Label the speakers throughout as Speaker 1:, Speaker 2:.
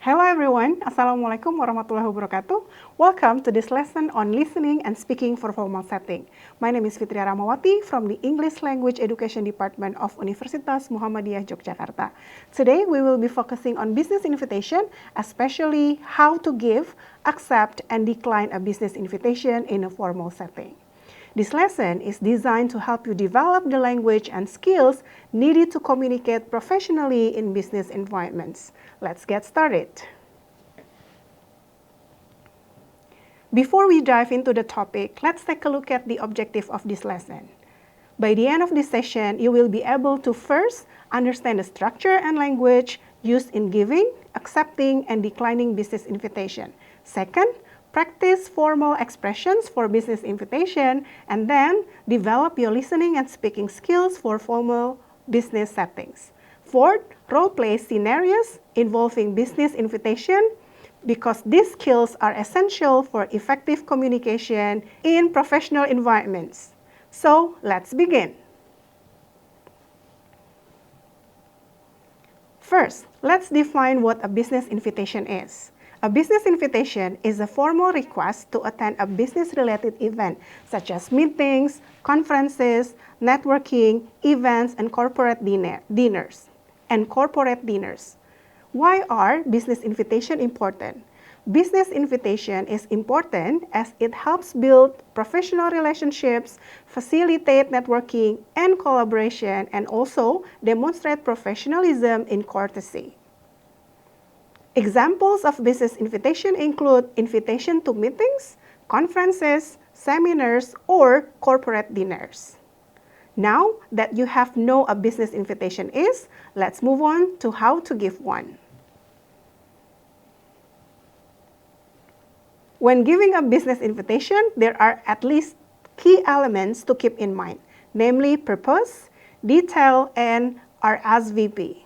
Speaker 1: Hello everyone, Assalamualaikum warahmatullahi wabarakatuh. Welcome to this lesson on listening and speaking for formal setting. My name is Fitria Rahmawati from the English Language Education Department of Universitas Muhammadiyah, Yogyakarta. Today we will be focusing on business invitation, especially how to give, accept, and decline a business invitation in a formal setting. This lesson is designed to help you develop the language and skills needed to communicate professionally in business environments. Let's get started. Before we dive into the topic, let's take a look at the objective of this lesson. By the end of this session, you will be able to first understand the structure and language used in giving, accepting, and declining business invitation. Second, practice formal expressions for business invitation, and then develop your listening and speaking skills for formal business settings. Fourth, role-play scenarios involving business invitation because these skills are essential for effective communication in professional environments. So, let's begin. First, let's define what a business invitation is. A business invitation is a formal request to attend a business-related event, such as meetings, conferences, networking, events, and corporate dinners. Why are business invitation important? Business invitation is important as it helps build professional relationships, facilitate networking and collaboration, and also demonstrate professionalism in courtesy. Examples of business invitation include invitation to meetings, conferences, seminars, or corporate dinners. Now that you have know a business invitation is, let's move on to how to give one. When giving a business invitation, there are at least key elements to keep in mind, namely purpose, detail, and RSVP,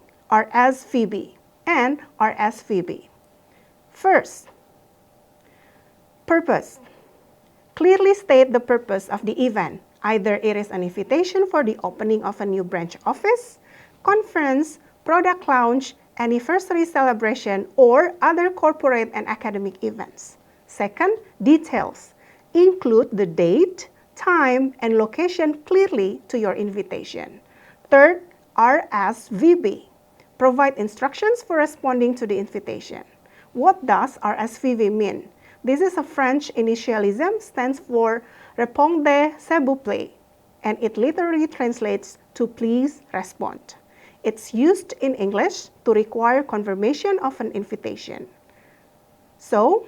Speaker 1: and RSVP. First, purpose. Clearly state the purpose of the event. Either it is an invitation for the opening of a new branch office, conference, product launch, anniversary celebration, or other corporate and academic events. Second, details. Include the date, time, and location clearly to your invitation. Third, RSVP. Provide instructions for responding to the invitation. What does RSVP mean? This is a French initialism, stands for Répondez s'il vous plaît, and it literally translates to please respond. It's used in English to require confirmation of an invitation. So,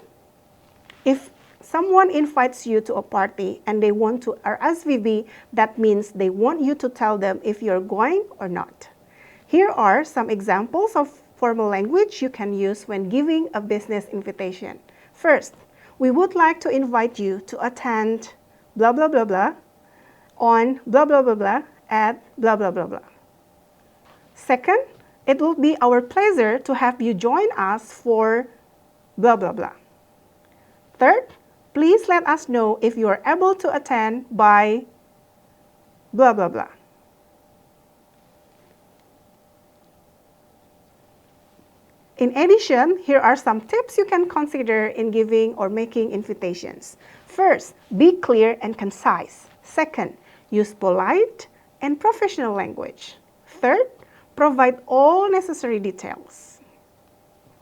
Speaker 1: if someone invites you to a party and they want to RSVP, that means they want you to tell them if you're going or not. Here are some examples of formal language you can use when giving a business invitation. First, we would like to invite you to attend blah blah blah blah on blah blah blah blah at blah blah blah blah. Second, it will be our pleasure to have you join us for blah blah blah. Third, please let us know if you are able to attend by blah blah blah. In addition, here are some tips you can consider in giving or making invitations. First, be clear and concise. Second, use polite and professional language. Third, provide all necessary details.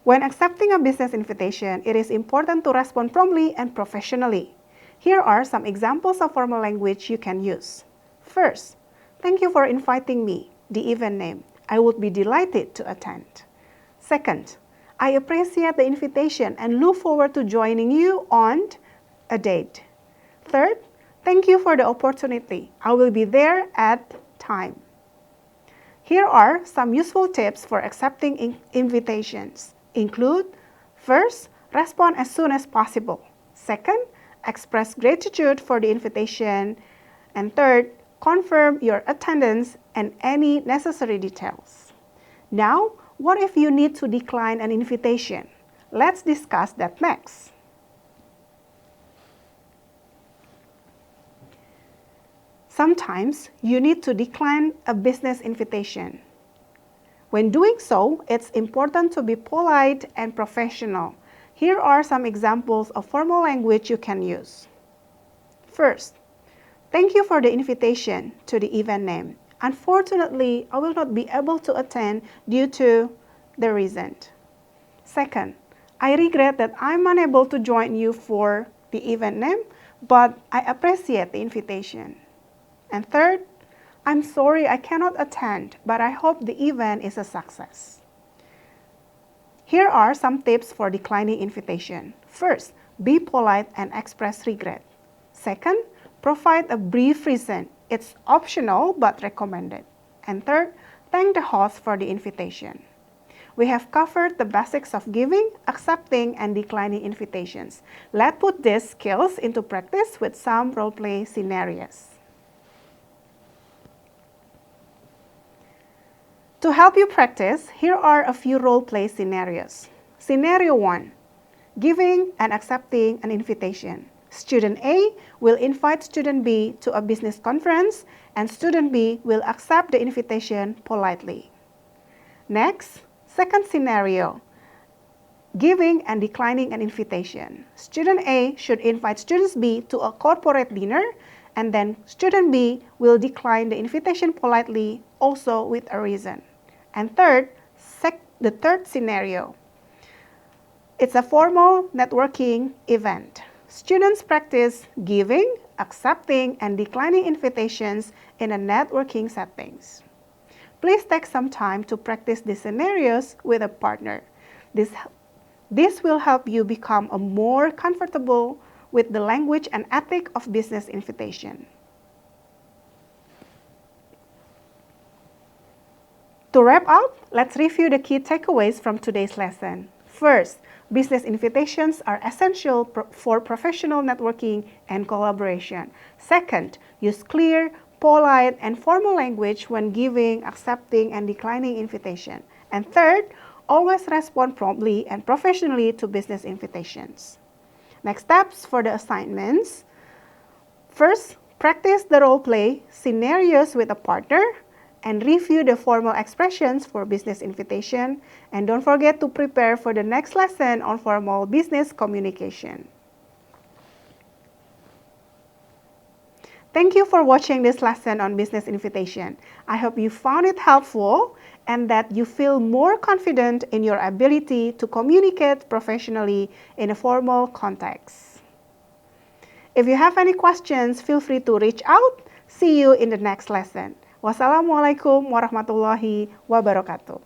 Speaker 1: When accepting a business invitation, it is important to respond promptly and professionally. Here are some examples of formal language you can use. First, thank you for inviting me, the event name. I would be delighted to attend. Second, I appreciate the invitation and look forward to joining you on a date. Third, thank you for the opportunity. I will be there at time. Here are some useful tips for accepting invitations. Include, first, respond as soon as possible. Second, express gratitude for the invitation. And third, confirm your attendance and any necessary details. Now, what if you need to decline an invitation? Let's discuss that next. Sometimes you need to decline a business invitation. When doing so, it's important to be polite and professional. Here are some examples of formal language you can use. First, thank you for the invitation to the event name. Unfortunately, I will not be able to attend due to the reason. Second, I regret that I'm unable to join you for the event name, but I appreciate the invitation. And third, I'm sorry I cannot attend, but I hope the event is a success. Here are some tips for declining invitation. First, be polite and express regret. Second, provide a brief reason. It's optional but recommended. And third, thank the host for the invitation. We have covered the basics of giving, accepting, and declining invitations. Let's put these skills into practice with some role-play scenarios. To help you practice, here are a few role-play scenarios. Scenario 1, giving and accepting an invitation. Student A will invite student B to a business conference, and student B will accept the invitation politely. Next, second scenario, giving and declining an invitation. Student A should invite student B to a corporate dinner, and then student B will decline the invitation politely, also with a reason. And third, the third scenario, it's a formal networking event. Students practice giving, accepting, and declining invitations in a networking settings. Please take some time to practice these scenarios with a partner. This will help you become more comfortable with the language and ethic of business invitation. To wrap up, let's review the key takeaways from today's lesson. First, business invitations are essential for professional networking and collaboration. Second, use clear, polite, and formal language when giving, accepting, and declining invitation. And third, always respond promptly and professionally to business invitations. Next steps for the assignments. First, practice the role-play scenarios with a partner and review the formal expressions for business invitation. And don't forget to prepare for the next lesson on formal business communication. Thank you for watching this lesson on business invitation. I hope you found it helpful and that you feel more confident in your ability to communicate professionally in a formal context. If you have any questions, feel free to reach out. See you in the next lesson. Wassalamualaikum warahmatullahi wabarakatuh.